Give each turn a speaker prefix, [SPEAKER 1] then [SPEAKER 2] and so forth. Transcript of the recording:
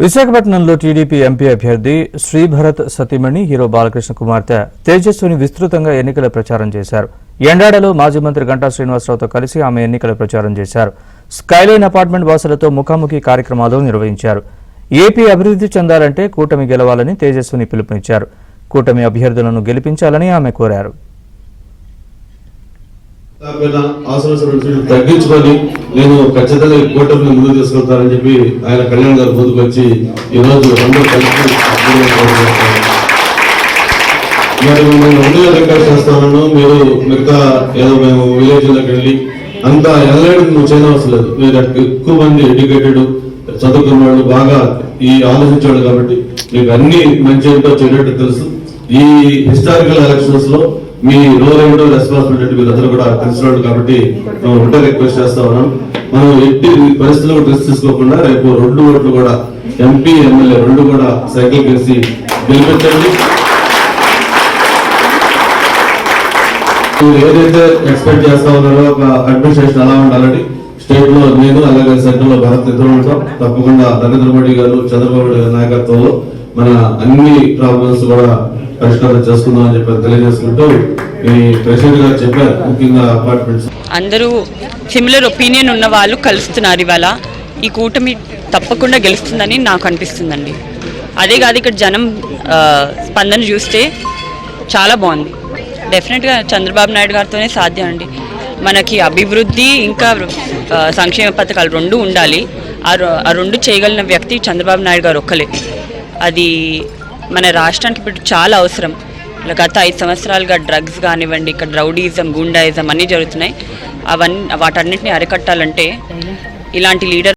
[SPEAKER 1] విశాఖపట్నంలో TDP MP అభ్యర్థి శ్రీభరత్ సతీమణి హీరో బాలకృష్ణ కుమార్తె తేజస్విని విస్తృతంగా ఎన్నికల ప్రచారం చేశారు. ఎండాడలో మాజీ మంత్రి గంటా శ్రీనివాసరావుతో కలిసి ఆమె ఎన్నికల ప్రచారం చేశారు. స్కైలైన్ అపార్ట్మెంట్ వాసులతో ముఖాముఖి కార్యక్రమాలు నిర్వహించారు. ఏపీ అభివృద్ధి చెందాలంటే కూటమి గెలవాలని తేజస్విని పిలుపునిచ్చారు. కూటమి అభ్యర్థులను గెలిపించాలని ఆమె కోరారు.
[SPEAKER 2] తగ్గించుకొని నేను ఖచ్చితంగా కూటమిని ముందుకు తీసుకెళ్తానని చెప్పి ఆయన కళ్యాణ్ గారు ముందుకు వచ్చి ఈరోజు అందరూ కలిసి మరి మేము ముందుగా రిక్వెస్ట్ చేస్తాను. మీరు మిగతా ఏదో మేము విలేజ్ లోకి వెళ్ళి అంతా ఎల్లడం నువ్వు చేయనవసరం లేదు. మీరు ఎక్కువ మంది ఎడ్యుకేటెడ్ చదువుకున్న వాళ్ళు బాగా ఈ ఆలోచించాడు కాబట్టి మీకు అన్ని మంచి ఏంటో చెడు తెలుసు. ఈ హిస్టారికల్ ఎలక్షన్స్ లో మీ రోల్ ఏంటో రెస్పాన్సిబిలిటీ మీరందరూ కూడా తెలిసినాడు కాబట్టి మేము ఒకటే రిక్వెస్ట్ చేస్తా ఉన్నాం. మనం ఎట్టి పరిస్థితుల్లో రిస్క్ తీసుకోకుండా రేపు 2 ఓట్లు కూడా ఎంపీ ఎమ్మెల్యే 2 కూడా సైకిల్ కేసి గెలిపించండి. ఏదైతే ఎక్స్పెక్ట్ చేస్తా ఉన్నారో ఒక అడ్మినిస్ట్రేషన్ ఎలా ఉండాలని స్టేట్ లో నేను అలాగే సెంట్రల్ లో భారత్ ఇద్దరు ఉంటాం. తప్పకుండా నరేంద్ర మోడీ గారు చంద్రబాబు గారి నాయకత్వంలో మన అన్ని ప్రాబ్లమ్స్ కూడా పరిష్కారం చేసుకుందాం అని చెప్పి తెలియజేసుకుంటూ ఈ ప్రెసిడెంట్ గారు చెప్పారు. ముఖ్యంగా అపార్ట్మెంట్స్
[SPEAKER 3] అందరూ సిమిలర్ ఒపీనియన్ ఉన్న వాళ్ళు కలుస్తున్నారు. ఇవాళ ఈ కూటమి తప్పకుండా గెలుస్తుందని నాకు అనిపిస్తుందండి. అదే కాదు ఇక్కడ జనం స్పందన చూస్తే చాలా బాగుంది. డెఫినెట్గా చంద్రబాబు నాయుడు గారితోనే సాధ్యం అండి. మనకి అభివృద్ధి ఇంకా సంక్షేమ పథకాలు 2 ఉండాలి. ఆ 2 చేయగలిగిన వ్యక్తి చంద్రబాబు నాయుడు గారు ఒక్కలే. అది మన రాష్ట్రానికి ఇప్పుడు చాలా అవసరం. గత 5 సంవత్సరాలుగా డ్రగ్స్ కానివ్వండి, ఇక్కడ రౌడీజం, గుండాయిజం అన్నీ జరుగుతున్నాయి. వాటన్నిటిని అరికట్టాలంటే ఇలాంటి లీడర్